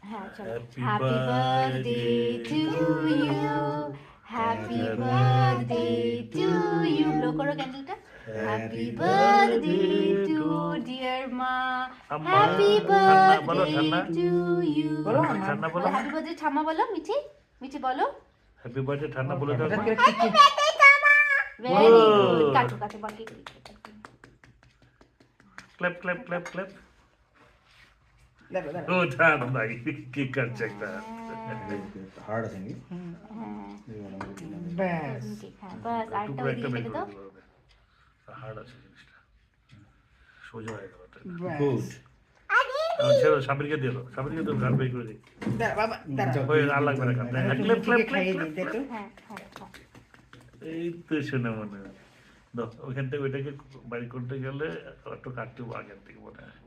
হ্যাঁ চলো। Happy happy birthday to you, happy birthday to you. Blow করো ক্যান্ডেলটা। হ্যাপি বার্থডে টু ডিয়ার মা, আম্মা। হ্যাপি ঠান্না বলো, বার্থডে ঠান্না। To you. বলো ঠান্না বলো। বলো হ্যাপি বার্থডে ঠাম্মা বলো, মিঠি মিঠি বলো। হ্যাপি বার্থডে ঠান্না বলে দাও। হঠাৎ করে কি কি ভেরি গুড। কাটো কাটো বাকি ক্ল্যাপ ক্ল্যাপ ক্ল্যাপ ক্ল্যাপ। দেখো দেখো ও ঠান ভাই কি করছে একটা। হার্ড আছে নাকি? ব্যাস হ্যাঁ বাস আরেকটা টুকরো একটা ওইদিকে বের কেটে করে দাও। দিতে হবে। হার্ড আছে জিনিসটা। সোজা হয়ে গেল এটা। ব্যাস ছেড়ো, সাবিরকে দিয়ে দাও, সাবিরকে দাও, গান বের করে দিই। দাঁড়া বাবা দাঁড়া ওই আর লাগবে না গান। ক্ল্যাপ ক্ল্যাপ ক্ল্যাপ খাইয়ে ক্ল্যাপ। দিই দেখো হ্যাঁ হ্যাঁ হ্যাঁ। এই তো শুনে মনে হয়। দাও ওখান থেকে ওইটাকে বাড়ি করতে গেলে একটু কাটতে আগের থেকে মনে হয়।